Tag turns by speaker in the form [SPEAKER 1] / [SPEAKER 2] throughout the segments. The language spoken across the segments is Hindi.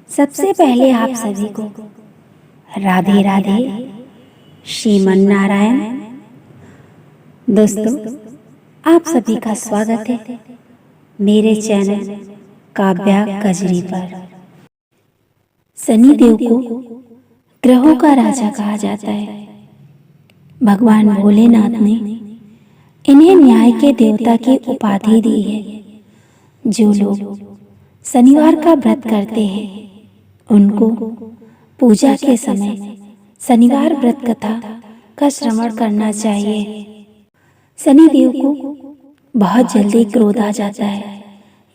[SPEAKER 1] सबसे पहले आप सभी को राधे राधे, श्रीमन नारायण। दोस्तों, आप सभी का स्वागत है मेरे चैनल काव्या कजरी पर। शनिदेव को ग्रहों का राजा कहा जाता है। भगवान भोलेनाथ ने इन्हें न्याय के देवता की उपाधि दी है। जो लोग शनिवार का व्रत करते हैं उनको पूजा के समय शनिवार व्रत कथा का श्रवण करना चाहिए। शनिदेव को बहुत जल्दी क्रोध आ जाता है।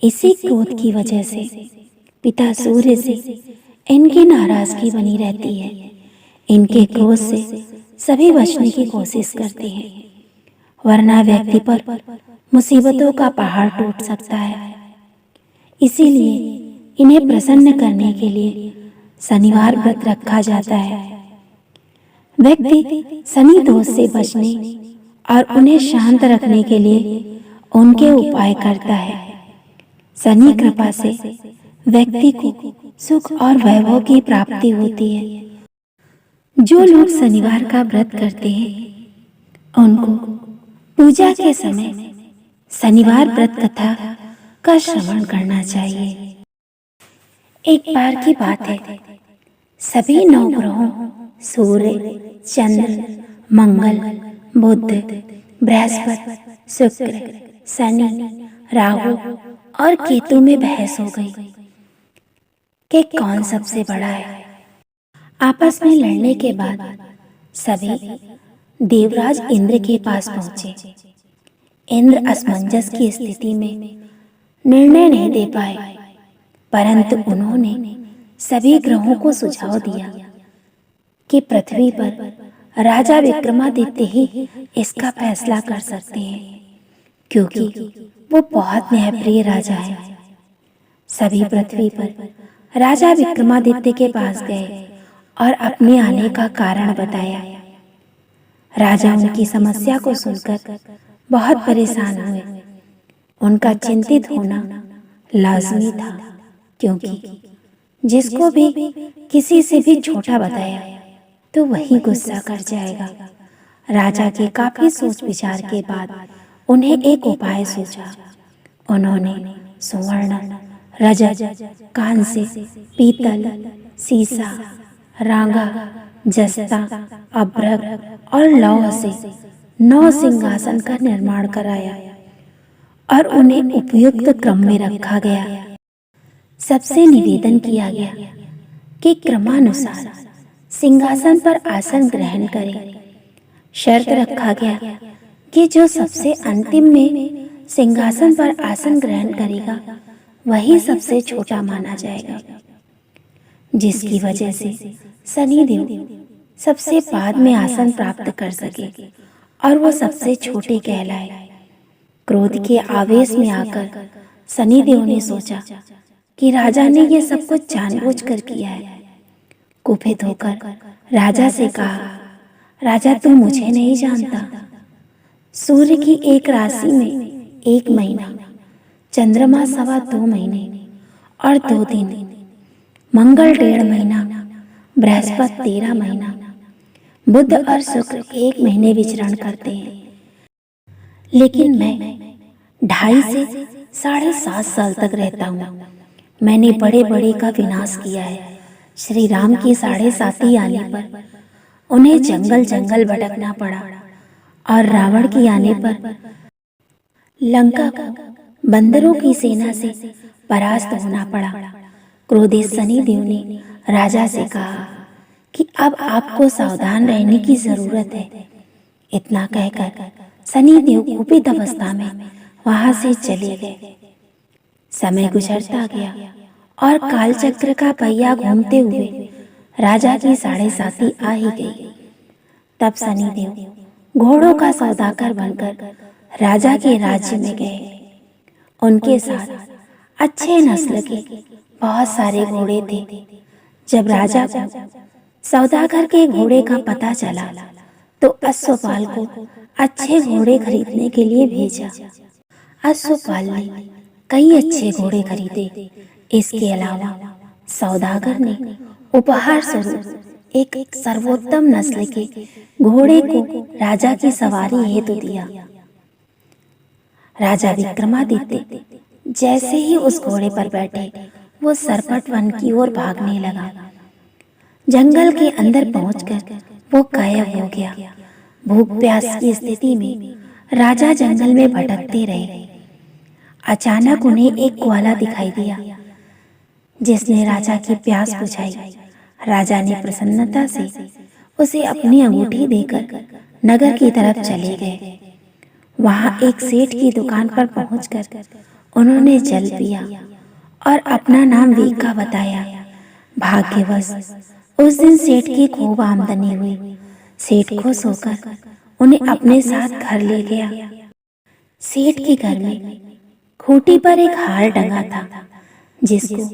[SPEAKER 1] इसी क्रोध की वजह से पिता सूर्य से इनकी नाराजगी बनी रहती है। इनके क्रोध से सभी बचने की कोशिश करते हैं, वरना व्यक्ति पर मुसीबतों का पहाड़ टूट सकता है। इसीलिए इन्हें प्रसन्न करने के लिए शनिवार व्रत रखा जाता है। व्यक्ति शनि दोष से बचने और उन्हें शांत रखने के लिए उनके उपाय करता है। शनि कृपा से व्यक्ति को सुख और वैभव की प्राप्ति होती है। जो लोग शनिवार का व्रत करते हैं उनको पूजा के समय शनिवार व्रत कथा का श्रवण करना चाहिए। एक बार की बात है, सभी 9 ग्रहों सूर्य, चंद्र, मंगल, बुध, बृहस्पति, शुक्र, शनि, राहु और केतु में बहस हो गई कि कौन सबसे बड़ा है। आपस में लड़ने के बाद सभी देवराज इंद्र के पास पहुंचे। इंद्र असमंजस की स्थिति में निर्णय नहीं दे पाए, परंतु उन्होंने सभी ग्रहों को सुझाव दिया कि पृथ्वी पर राजा विक्रमादित्य ही इसका फैसला कर सकते हैं, क्योंकि वो बहुत न्यायप्रिय राजा है। सभी पृथ्वी पर राजा विक्रमादित्य के पास गए और अपने आने का कारण बताया। राजा उनकी समस्या को सुनकर बहुत परेशान हुए। उनका चिंतित होना लाजमी था, क्योंकि जिसको भी किसी से भी छोटा बताया तो वही गुस्सा कर जाएगा। राजा के काफी सोच विचार के बाद उन्हें एक उपाय सूझा। उन्होंने स्वर्ण, रजत, कांस्य, पीतल, सीसा, रांगा, जस्ता, अभ्रक और लौह से 9 सिंहासन का निर्माण कराया और उन्हें उपयुक्त क्रम में रखा गया। सबसे निवेदन किया गया कि क्रमानुसार सिंहासन पर आसन ग्रहण करें। शर्त रखा गया कि जो सबसे अंतिम में सिंहासन पर आसन ग्रहण करेगा वही सबसे छोटा माना जाएगा, जिसकी वजह से शनिदेव सबसे बाद में आसन प्राप्त कर सके और वो सबसे छोटे कहलाए। क्रोध के आवेश में आकर शनिदेव ने सोचा कि राजा ने यह सब कुछ जानबूझकर किया है। कुपित होकर राजा से कहा, राजा तुम मुझे नहीं जानता। सूर्य की एक राशि में 1 महीना, चंद्रमा 2.25 महीने और 2 दिन, मंगल 1.5 महीना, बृहस्पति 13 महीना, बुध और शुक्र 1 महीने विचरण करते हैं, लेकिन मैं 2.5 से 7.5 साल तक रहता हूँ। मैंने बड़े बड़े का विनाश किया है। श्री राम की 7.5 आने पर उन्हें जंगल जंगल भटकना पड़ा और रावण की आने पर लंका को बंदरों की सेना से परास्त होना पड़ा। क्रोधित शनिदेव ने राजा से कहा कि अब आपको सावधान रहने की जरूरत है। इतना कहकर शनिदेव कुपित अवस्था में वहां से चले गए। समय गुजरता गया और कालचक्र का पहिया घूमते हुए राजा की 7.5 आ ही गई। तब शनिदेव घोड़ों का सौदागर बनकर राजा के राज्य में गए। उनके साथ अच्छे नस्ल के बहुत सारे घोड़े थे। जब राजा को सौदागर के घोड़े का पता चला तो अश्वपाल को अच्छे घोड़े खरीदने के लिए भेजा। अश्वपाल ने कई अच्छे घोड़े खरीदे। इसके अलावा सौदागर ने उपहार स्वरूप एक सर्वोत्तम नस्ल के घोड़े को राजा की सवारी हेतु दिया। राजा विक्रमादित्य जैसे ही उस घोड़े पर बैठे वो सरपट वन की ओर भागने लगा। जंगल के अंदर पहुंचकर वो गायब हो गया। भूख प्यास की स्थिति में राजा जंगल में भटकते रहे। अचानक उन्हें एक ग्वाला दिखाई दिया जिसने राजा की प्यास बुझाई। राजा ने प्रसन्नता से उसे अपनी अंगूठी देकर नगर की तरफ चले गए। वहां एक सेठ की दुकान पर पहुंचकर उन्होंने जल पिया और अपना नाम वीका बताया। भाग्यवश उस दिन सेठ की खूब आमदनी हुई। सेठ खुश होकर उन्हें अपने साथ घर ले गया। सेठ के घर में खूंटी पर एक हार टंगा था जिसको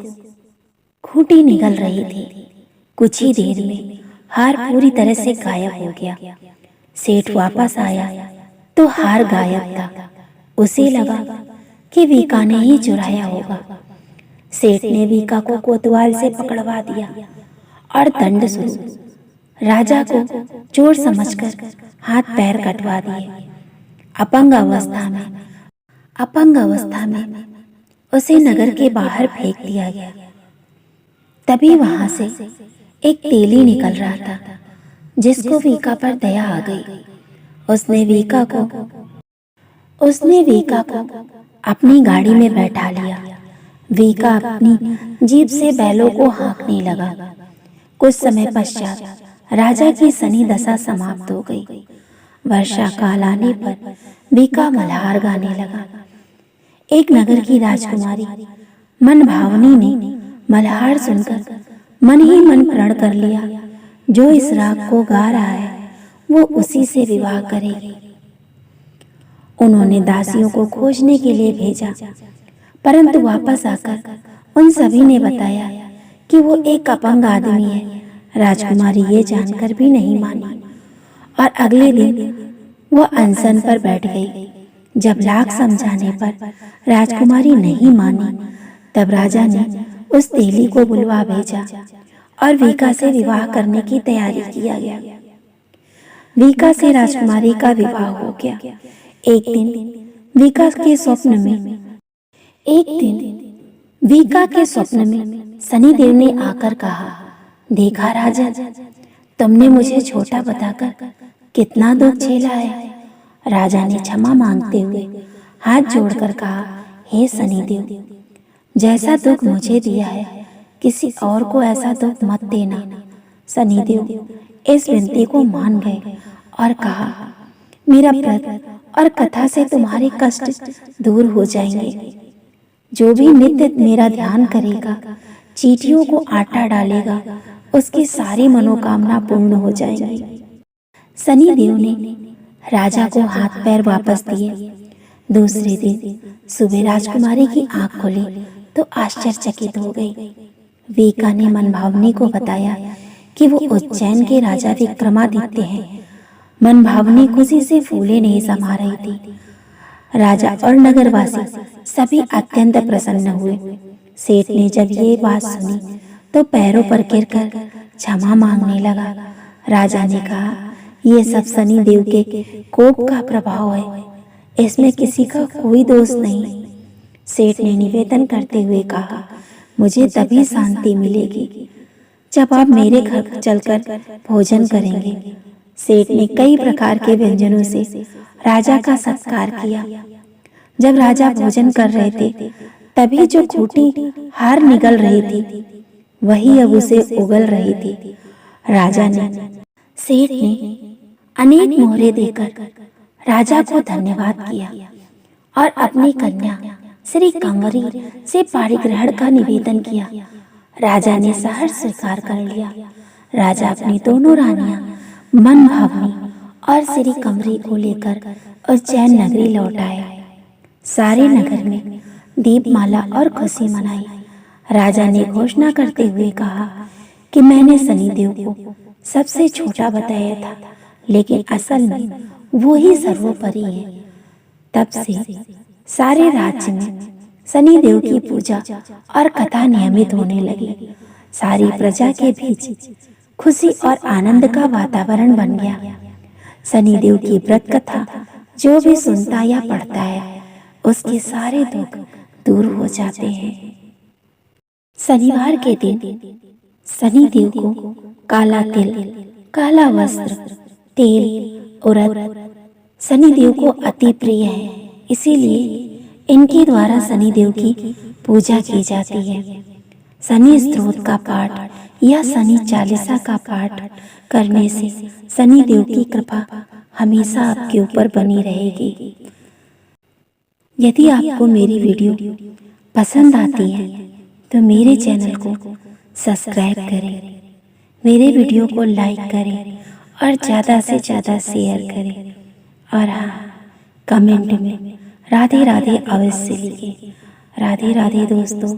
[SPEAKER 1] खूंटी निगल रही थी। कुछ ही देर में हार पूरी तरह से गायब हो गया। सेठ वापस आया तो हार गायब था। उसे लगा कि वीका ने ही चुराया होगा। सेठ ने वीका को कोतवाल से पकड़वा दिया और दंड स्वरूप राजा को चोर समझकर हाथ पैर कटवा दिए। अपंग अवस्था में उसे नगर के बाहर फेंक दिया गया। तभी वहां से एक तेली निकल रहा था जिसको वीका पर दया आ गई। उसने वीका को अपनी गाड़ी में बैठा लिया। वीका अपनी जीभ से बैलों को हाँकने लगा। कुछ समय पश्चात राजा की शनि दशा समाप्त हो गई। वर्षा काल आने पर वीका मल्हार गाने लगा। एक नगर की राजकुमारी मनभावनी ने मल्हार सुनकर मन ही मन प्रण कर लिया, जो इस राग को गा रहा है वो उसी से विवाह करेगी। उन्होंने दासियों को खोजने के लिए भेजा, परंतु वापस आकर उन सभी ने बताया कि वो एक अपंग आदमी है। राजकुमारी ये जानकर भी नहीं मानी और अगले दिन वह अनशन पर बैठ गई। जब लाख समझाने पर राजकुमारी नहीं मानी, तब राजा ने उस तेली को बुलवा भेजा और वीका से विवाह करने की तैयारी किया गया। वीका से राजकुमारी का विवाह हो गया। एक दिन वीका के स्वप्न में शनिदेव ने आकर कहा, देखा राजन, तुमने मुझे छोटा बताकर कितना दुख झेला है। राजा ने क्षमा मांगते हुए हाथ जोड़कर कहा, हे शनिदेव, जैसा दुख मुझे दिया है किसी और को ऐसा दुख मत देना। शनिदेव इस विनती को मान गए और कहा, मेरा व्रत और कथा से तुम्हारे कष्ट दूर हो जाएंगे। जो भी नित्य मेरा ध्यान करेगा, चींटियों को आटा डालेगा, उसकी सारी मनोकामना पूर्ण हो जाएंगी। शनिदेव ने राजा को हाथ पैर वापस दिए। दूसरे दिन सुबह राजकुमारी की आंख खुली तो आश्चर्यचकित हो गई। वीका ने मनभावनी को बताया कि वो उज्जैन के राजा विक्रमादित्य हैं। मनभावनी खुशी से फूले नहीं समा रही थी। राजा और नगरवासी सभी अत्यंत प्रसन्न हुए। सेठ ने जब ये बात सुनी तो पैरों पर गिरकर क्षमा मांगने लगा। राजा ने कहा, ये सब शनि देव के कोप का प्रभाव है, इसमें किसी का कोई दोष नहीं। सेठ ने निवेदन करते हुए कहा, मुझे तभी शांति मिलेगी जब आप मेरे घर चलकर भोजन करेंगे। सेठ ने कई प्रकार के व्यंजनों से राजा का सत्कार किया। जब राजा भोजन कर रहे थे, तभी जो खूंटी हार निगल रही थी, वही अब उसे उगल रही थी। सेठ ने अनेक मोहरे देकर राजा को धन्यवाद किया और अपनी कन्या श्री कंवरी से पाणिग्रहण का निवेदन किया। राजा ने सहर्ष स्वीकार कर लिया। राजा अपनी दोनों रानियां मनभावनी और श्री कंवरी को लेकर उज्जैन नगरी लौट आए। सारे नगर में दीपमाला और खुशी मनाई। राजा ने घोषणा करते हुए कहा कि मैंने शनिदेव को सबसे छोटा बताया था, लेकिन असल में वो ही सर्वोपरि है। तब से सारे राज्य में शनिदेव की पूजा और कथा नियमित होने लगी। सारी प्रजा के बीच खुशी और आनंद का वातावरण बन गया। शनिदेव की व्रत कथा जो भी सुनता या पढ़ता है उसके सारे दुख दूर हो जाते हैं। शनिवार के दिन शनिदेव को काला तिल, काला वस्त्र, तेल, उड़द शनिदेव को अति प्रिय है। इसीलिए इनके द्वारा शनिदेव की पूजा की जाती है। शनि स्तोत्र का पाठ या शनि चालीसा का पाठ करने से शनिदेव की कृपा हमेशा आपके ऊपर बनी रहेगी। यदि आपको मेरी वीडियो पसंद आती है तो मेरे चैनल को सब्सक्राइब करें, मेरे वीडियो को लाइक करें और ज़्यादा से ज़्यादा शेयर करें। और हाँ, कमेंट में राधे राधे अवश्य लिखें। राधे राधे दोस्तों।